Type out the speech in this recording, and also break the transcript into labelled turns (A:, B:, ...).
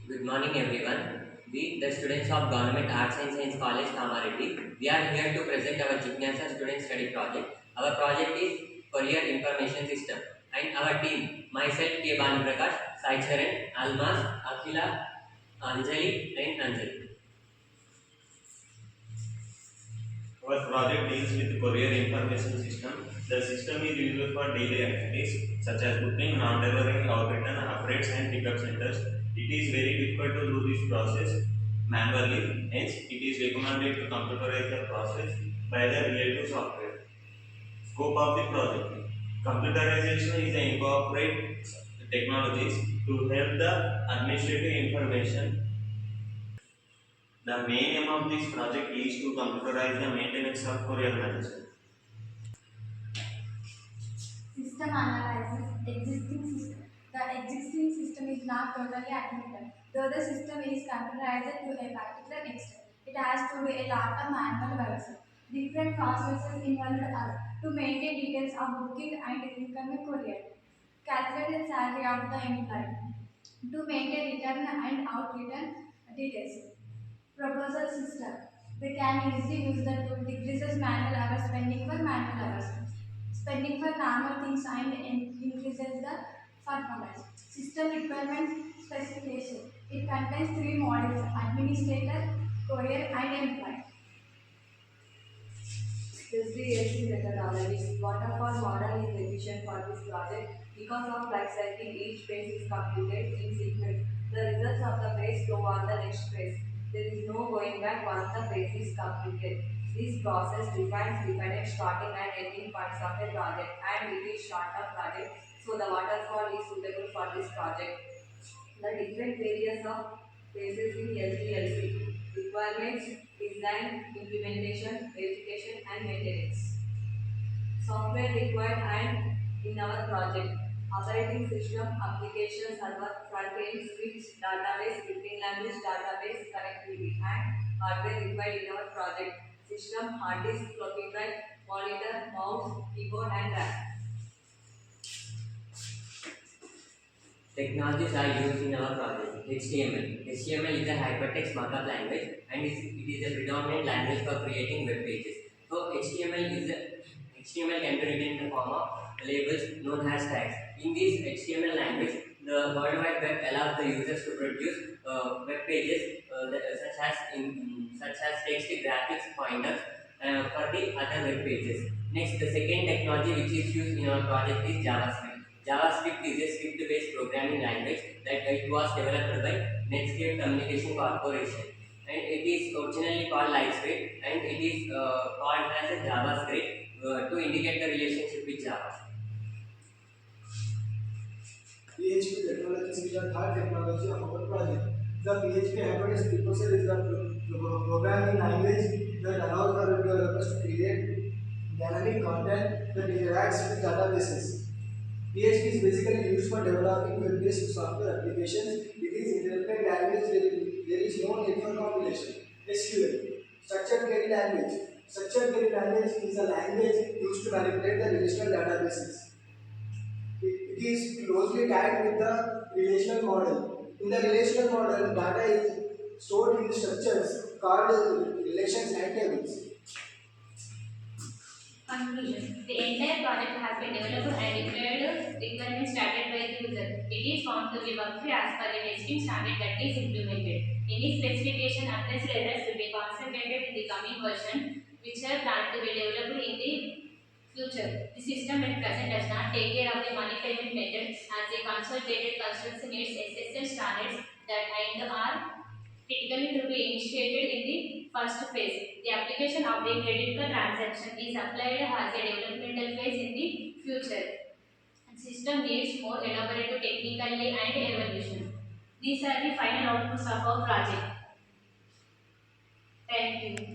A: Good morning, everyone. We, the students of Government Arts and Science College, Kamareddy, we are here to present our Jignasa Student Study Project. Our project is Career Information System, and our team, myself, K. Banu Prakash, Sai Charan, Almas, Akhila, Anjali, and Anjali.
B: Our project deals with courier information system. The system is used for daily activities such as booking, non-delivering, outreturn, upgrades, and pickup centers. It is very difficult to do this process manually. Hence, it is recommended to computerize the process by the related software. Scope of the project: computerization is the incorporate technologies to help the administrative information. The main aim of this project is to computerize the maintenance of courier management.
C: System analysis existing system. The existing system is not totally admitted. Though the system is computerized to a particular extent, it has to do a lot of manual work. Different processes involved are to maintain details of booking and incoming courier, calculate the salary of the employee, to maintain return and out return details. Proposal system. They can easily use the tool decreases manual hours spending for manual hours. Spending for normal things and increases the performance. System requirement specification. It contains three modules: administrator, courier, and employee.
D: SDLC methodologies. Waterfall model is efficient for this project because of life cycle. Each phase is completed in sequence. The results of the phase go on the next phase. There is no going back once the phase is completed. This process defines definite starting and ending points of a project, and it is short-term project, so the waterfall is suitable for this project. The different areas of phases in SDLC: requirements, design, implementation, verification, and maintenance. Software required and in our project: operating system, application server, front-end, switch, database, scripting language, database, connectivity, and hardware required in our project: system, hard disk, floppy drive, monitor, mouse, keyboard, and RAM.
A: Technologies are used in our project. HTML. HTML is a hypertext markup language, and it is a predominant language for creating web pages. So HTML can be written in the form of labels known as tags. In this HTML language, the World Wide Web allows the users to produce web pages such as text, graphics, pointers for the other web pages. Next, the second technology which is used in our project is JavaScript. JavaScript is a script-based programming language that it was developed by Netscape Communication Corporation, and it is originally called Lightscript, and it is called as a JavaScript to indicate the relationship with Java.
E: PHP technology is the third technology of our project. The PHP hypertext precursor is the programming language that allows the developers to create dynamic content that interacts with databases. PHP is basically used for developing web-based software applications. It is interpreted language where there is no need for compilation. SQL, structured query language. Structured query language is a language used to manipulate the relational databases. It is closely tied with the relational model. In the relational model, data is stored in the structures called relations and tables.
F: Conclusion. The entire project has been developed and declared requirements started by the user. It is found to be work-free as per the testing standard that is implemented. Any specification addressed errors will be concentrated in the coming version, which are planned to be developed in the future. The system at present does not take care of the money payment method as a consolidated construction needs SSL standards that are typically to be initiated in the first phase. The application of the credit card transaction is applied as a developmental phase in the future. The system needs more elaborate technically and evolution. These are the final outputs of our project. Thank you.